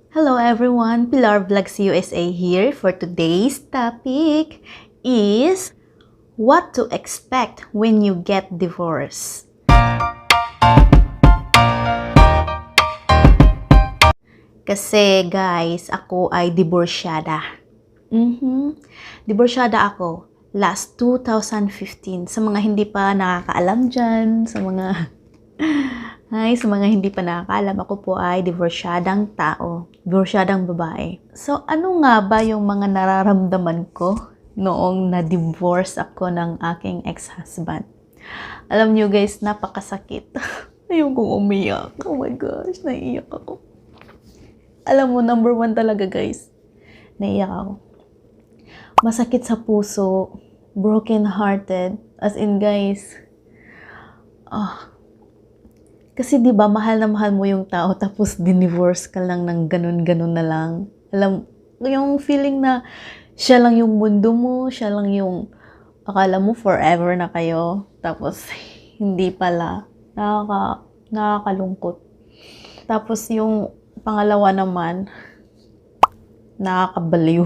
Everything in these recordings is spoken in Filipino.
Hello everyone, Pilar Vlogs USA here. For today's topic is what to expect when you get divorced. Kasi guys, ako ay diborsyada. Diborsyada ako last 2015. Sa mga hindi pa nakakaalam dyan, sa mga hindi pa nakakaalam, ako po ay divorsyadang tao, divorsyadang babae. So, ano nga ba yung mga nararamdaman ko noong na-divorce ako ng aking ex-husband? Alam nyo guys, napakasakit. Ayokong umiyak. Oh my gosh, naiiyak ako. Alam mo, number one talaga guys, naiiyak ako. Masakit sa puso, broken-hearted, as in guys, kasi 'di ba mahal na mahal mo yung tao tapos dinivorce ka lang ng ganun-ganun na lang. Alam yung feeling na siya lang yung mundo mo, siya lang yung akala mo forever na kayo, tapos hindi pala. Nakakalungkot. Tapos yung pangalawa naman, nakakabaliw.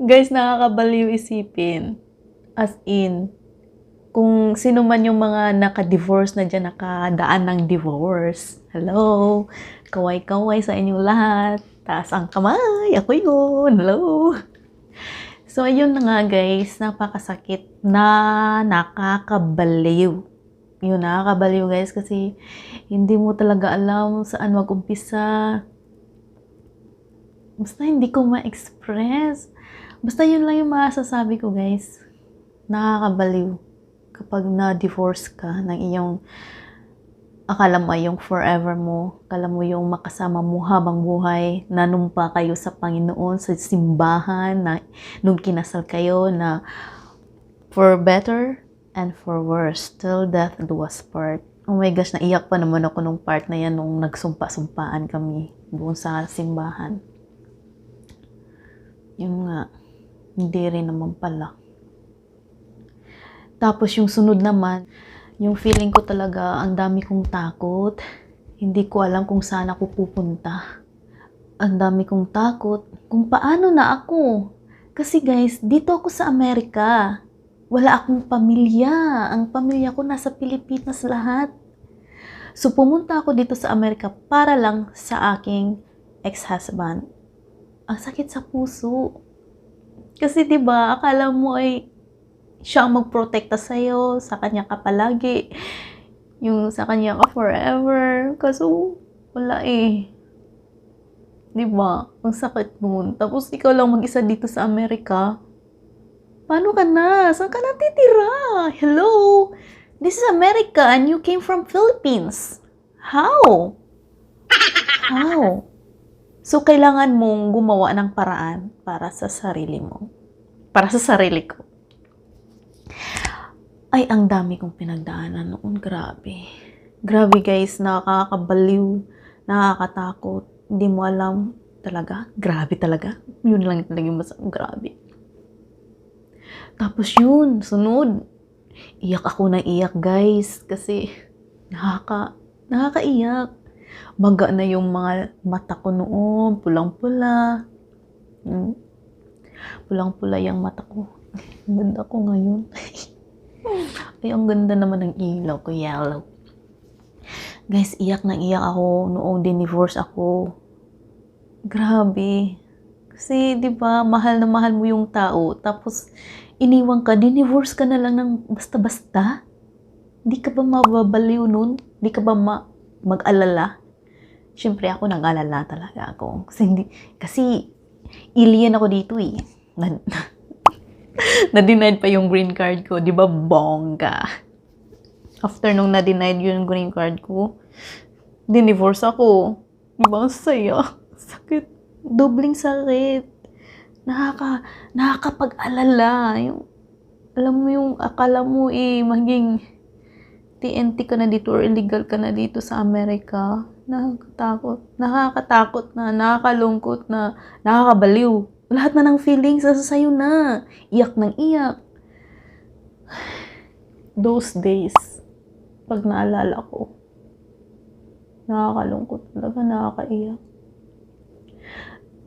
Guys, nakakabaliw isipin. As in, kung sino man yung mga naka-divorce na dyan, nakadaan ng divorce. Hello! Kaway-kaway sa inyong lahat. Taas ang kamay. Ako yun. Hello! So, ayun na nga guys. Napakasakit na nakakabaliw. Yun, nakakabaliw guys kasi hindi mo talaga alam saan mag-umpisa. Basta hindi ko ma-express. Basta yun lang yung masasabi ko guys. Nakakabaliw kapag na-divorce ka ng iyong akala mo yung forever mo, akala mo yung makasama mo habang buhay, nanumpa kayo sa Panginoon, sa simbahan, na nung kinasal kayo na for better and for worse, till death do us part. Oh my gosh, naiyak pa naman ako nung part na yan nung nagsumpa-sumpaan kami doon sa simbahan. Yun nga, hindi rin naman pala. Tapos yung sunod naman, yung feeling ko talaga, ang dami kong takot. Hindi ko alam kung saan ako pupunta. Ang dami kong takot kung paano na ako. Kasi guys, dito ako sa Amerika. Wala akong pamilya. Ang pamilya ko nasa Pilipinas lahat. So pumunta ako dito sa Amerika para lang sa aking ex-husband. Ang sakit sa puso. Kasi 'di ba, akala mo ay siya ang magprotekta sa'yo, sa kanya ka palagi, yung sa kanya ka forever. Kaso, wala eh. Diba? Ang sakit nun. Tapos, ikaw lang mag-isa dito sa Amerika. Paano ka na? Saan ka natitira? Hello? This is America and you came from Philippines. How? How? So, kailangan mong gumawa ng paraan para sa sarili mo. Para sa sarili ko. Ay, ang dami kong pinagdaanan noon. Grabe. Grabe guys, nakakabaliw, nakakatakot. Hindi mo alam talaga. Grabe talaga. Yun lang talaga yung masang grabe. Tapos yun, sunod. Iyak ako ng iyak guys. Kasi nakakaiyak. Maga na yung mga mata ko noon. Pulang-pula. Pulang-pula yung mata ko. Ang ganda ko ngayon. Ay, ang ganda naman ng ilaw ko, yellow. Guys, iyak na iyak ako noong dinivorce ako. Grabe. Kasi, di ba, mahal na mahal mo yung tao, tapos iniwan ka, dinivorce ka na lang ng basta-basta. Di ka ba mababaliw nun? Di ka ba mag-alala? Siyempre ako nag-alala talaga ako. Kasi alien ako dito eh. Na-denied pa yung green card ko. Di ba, bongga? After nung na-denied yung green card ko, dinivorce ako. Di ba, ang saya? Sakit. Dobling sakit. Nakakapag-alala. Alam mo yung akala mo maging TNT ka na dito or illegal ka na dito sa Amerika. Nakakatakot na, nakakalungkot na, nakakabaliw. Lahat na ng feelings nasa sayo na. Iyak ng iyak. Those days, pag naalala ko, Nakakalungkot talaga, nakakaiyak.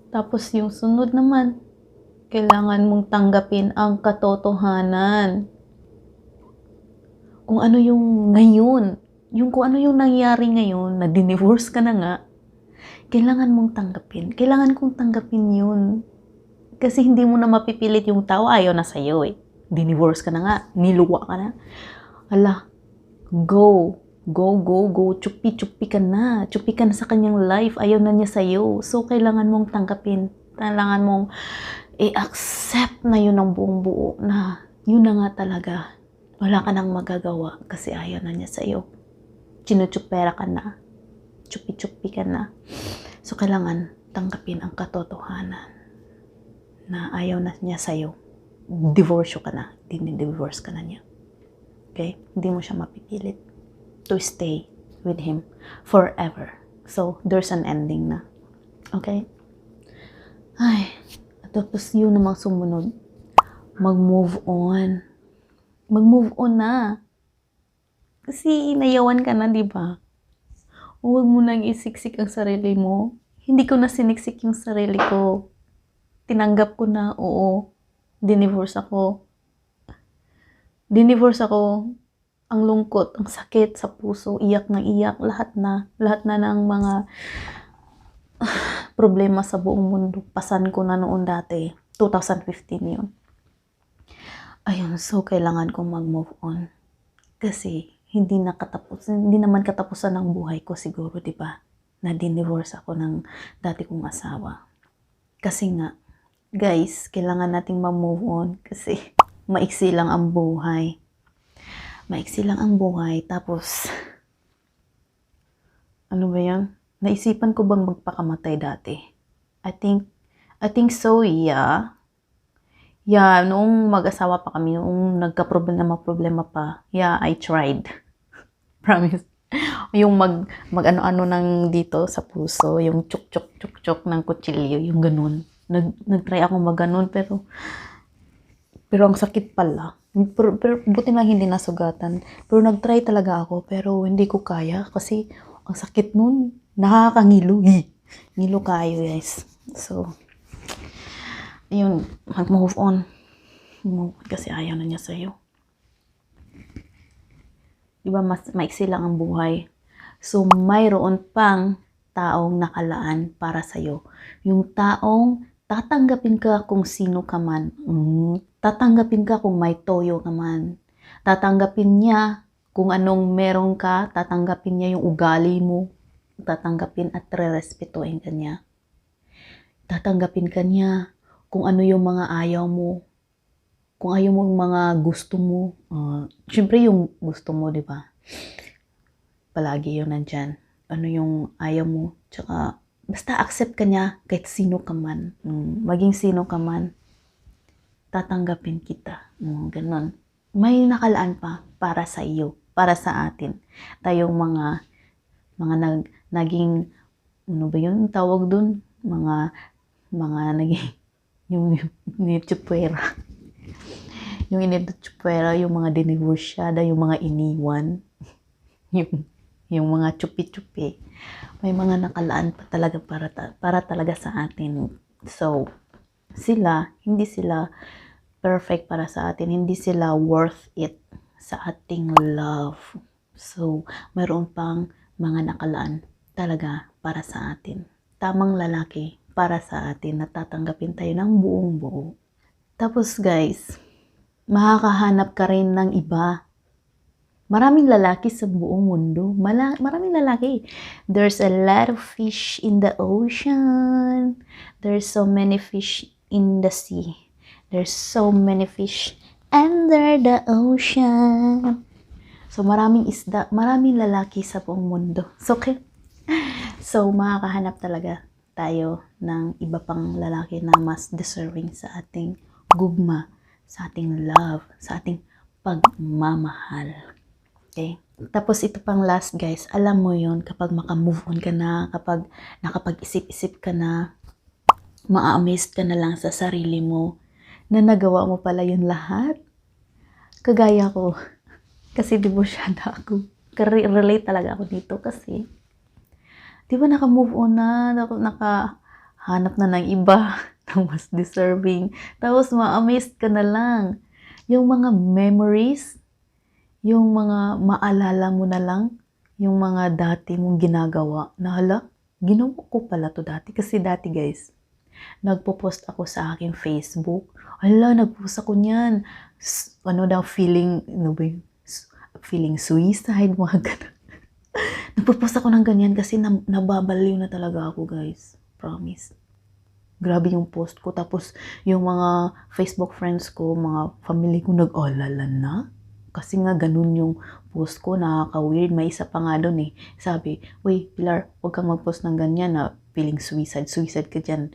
Tapos yung sunod naman, kailangan mong tanggapin ang katotohanan. Kung ano yung ngayon, kung ano yung nangyari ngayon, na dinivorce ka na nga, kailangan mong tanggapin. Kailangan kong tanggapin yun. Kasi hindi mo na mapipilit yung tao, ayaw na sa'yo eh. Dinivorce ka na nga, niluwa ka na. Ala, go. Go, go, go. Chupi-chupi ka na. Chupi ka na sa kanyang life. Ayaw na niya sa'yo. So, kailangan mong tanggapin. Kailangan mong i-accept na yun ang buong buo na yun na nga talaga. Wala ka nang magagawa kasi ayaw na niya sa'yo. Chinuchupera ka na. Chupi-chupi ka na. So, kailangan tanggapin ang katotohanan na ayaw na niya sa'yo. Divorce ka na. Divorce ka na niya. Okay? Hindi mo siya mapipilit to stay with him forever. So, there's an ending na. Okay? Ay, tapos yun namang sumunod. Mag-move on. Mag-move on na. Kasi inayawan ka na, di ba? Huwag mo nang isiksik ang sarili mo. Hindi ko na siniksik yung sarili ko. Tinanggap ko na, oo. Dinivorce ako. Ang lungkot, ang sakit sa puso, iyak na iyak, lahat na ng mga problema sa buong mundo. Pasan ko na noon dati, 2015 yun. Ayun, so kailangan kong mag-move on. Kasi hindi naman katapusan ng buhay ko siguro, di ba? Na dinivorce ako ng dati kong asawa. Kasi nga, guys, kailangan nating mag-move on kasi maiksi lang ang buhay. Tapos, ano ba yan? Naisipan ko bang magpakamatay dati? I think so, yeah. Yeah, noong mag-asawa pa kami, noong problema pa, yeah, I tried. Promise. Yung mag-ano-ano ng dito sa puso, yung chuk-chuk ng kutsilyo, yung ganun. Nag-try ako mag-ganun, pero ang sakit pala. Pero buti lang hindi nasugatan. Pero nag-try talaga ako, pero hindi ko kaya kasi ang sakit nun, nakakangilo. Ngilo kayo, guys. So, yun, mag-move on. Kasi ayaw na niya sa'yo. Diba, mas maiksi lang ang buhay. So, mayroon pang taong nakalaan para sa'yo. Yung taong tatanggapin ka kung sino ka man. Tatanggapin ka kung may toyo ka man. Tatanggapin niya kung anong meron ka. Tatanggapin niya yung ugali mo. Tatanggapin at re-respetuhin ka niya. Tatanggapin ka niya kung ano yung mga ayaw mo. Kung ayaw mo yung mga gusto mo. Siyempre yung gusto mo, di ba? Palagi yun nandyan. Ano yung ayaw mo. Tsaka, basta accept ka niya kahit sino ka man. Maging sino ka man, tatanggapin kita. Ganon. May nakalaan pa para sa iyo, para sa atin. Tayong mga naging, ano ba yun tawag dun? Mga naging, yung nitsupwera. Yung initsupwera, yung mga dinivorsyada, yung mga iniwan. yung mga chupi-chupi. May mga nakalaan pa talaga para talaga sa atin. So, hindi sila perfect para sa atin. Hindi sila worth it sa ating love. So, mayroon pang mga nakalaan talaga para sa atin. Tamang lalaki para sa atin na tatanggapin tayo ng buong buo. Tapos guys, makakahanap ka rin ng iba. Maraming lalaki sa buong mundo. Maraming lalaki. There's a lot of fish in the ocean. There's so many fish in the sea. There's so many fish under the ocean. So, maraming isda, maraming lalaki sa buong mundo. So, makakahanap talaga tayo ng iba pang lalaki na mas deserving sa ating gugma, sa ating love, sa ating pagmamahal. Okay? Tapos ito pang last guys, alam mo yun, kapag maka-move on ka na, kapag nakapag-isip-isip ka na, ma-amazed ka na lang sa sarili mo, na nagawa mo pala yun lahat. Kagaya ko, kasi divorsyada ako. Relate talaga ako dito kasi Di ba naka-move on na, nakahanap na ng iba na mas deserving. Tapos ma-amazed ka na lang. Yung mga memories, yung mga maalala mo na lang, yung mga dati mong ginagawa, na hala, ginawa ko pala to dati. Kasi dati guys, nagpo-post ako sa aking Facebook. Hala, nagpost ako niyan. Ano daw, ano ba yun? Feeling suicide, mga ganun. Nagpo-post ako ng ganyan kasi nababaliw na talaga ako guys. Promise. Grabe yung post ko. Tapos, yung mga Facebook friends ko, mga family ko, nag-alala na. Kasi nga, ganun yung post ko. Nakaka-weird. May isa pa nga doon eh. Sabi, "Uy, Pilar, huwag kang mag-post ng ganyan na feeling suicide. Suicide ka dyan.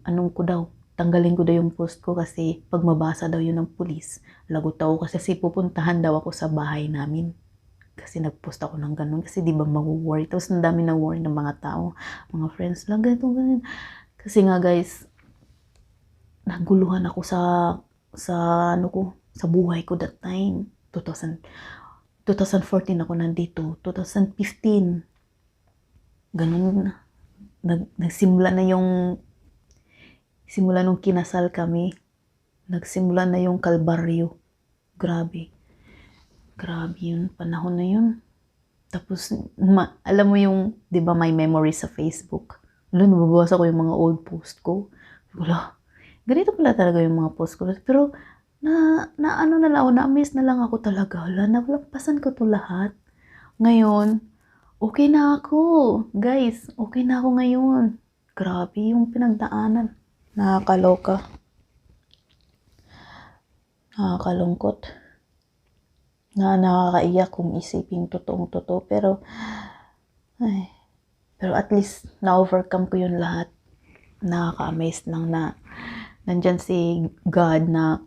Anong ko daw, tanggalin ko daw yung post ko kasi pag mabasa daw yun ng pulis, lagot ako kasi pupuntahan daw ako sa bahay namin." Kasi nag-post ako ng ganun. Kasi di ba mag-worry. Tapos ang dami na worry ng mga tao. Mga friends lang, ganito, ganun. Kasi nga guys, naguluhan ako sa buhay ko that time. 2014 ako nandito. 2015. Ganun. Nagsimula na simula nung kinasal kami. Nagsimula na yung kalbaryo. Grabe. Grabe yun. Panahon na yun. Tapos, alam mo yung, di ba may memories sa Facebook? Alam, nababasa ko yung mga old post ko. Wala. Ganito pala talaga yung mga post ko. Pero, ano na lang ako, na-amaze na lang ako talaga. Wala, nalagpasan ko to lahat. Ngayon, okay na ako. Guys, okay na ako ngayon. Grabe yung pinagdaanan. Nakakaloka. Nakakalungkot. Nakakaiyak kung isipin totoong-totoo. Pero at least, na-overcome ko yun lahat. Nakaka-amaze lang na nandyan si God na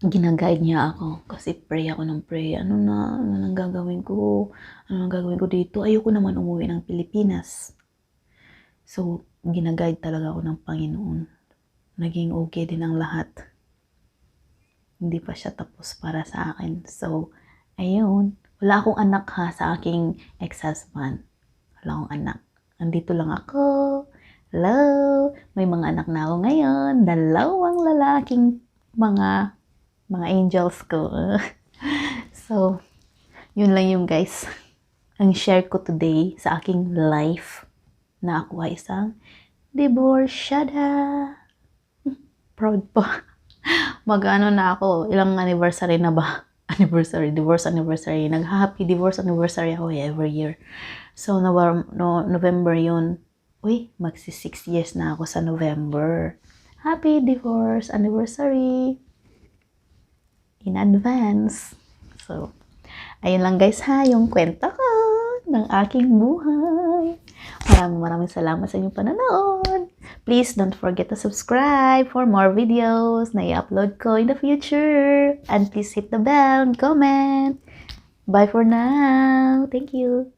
ginaguide niya ako. Kasi pray ako ng pray. Ano nang gagawin ko? Ano nang gagawin ko dito? Ayoko naman umuwi ng Pilipinas. So, ginaguide talaga ako ng Panginoon. Naging okay din ang lahat. Hindi pa siya tapos para sa akin. So, ayun. Wala akong anak ha sa aking ex-husband. Wala akong anak. Andito lang ako. Hello. May mga anak na ako ngayon. 2 lalaking mga angels ko. So, yun lang yung guys. Ang share ko today sa aking life na ako ay isang divorciada. Proud pa. Mag-ano na ako, ilang anniversary na ba? Divorce anniversary. Nag-happy divorce anniversary ako every year. So, November yun. Uy, magsi 6 years na ako sa November. Happy divorce anniversary in advance. So, ayun lang guys ha, yung kwento ko ng aking buhay. Maraming salamat sa inyong panonood. Please don't forget to subscribe for more videos na i-upload ko in the future. And please hit the bell and comment. Bye for now. Thank you.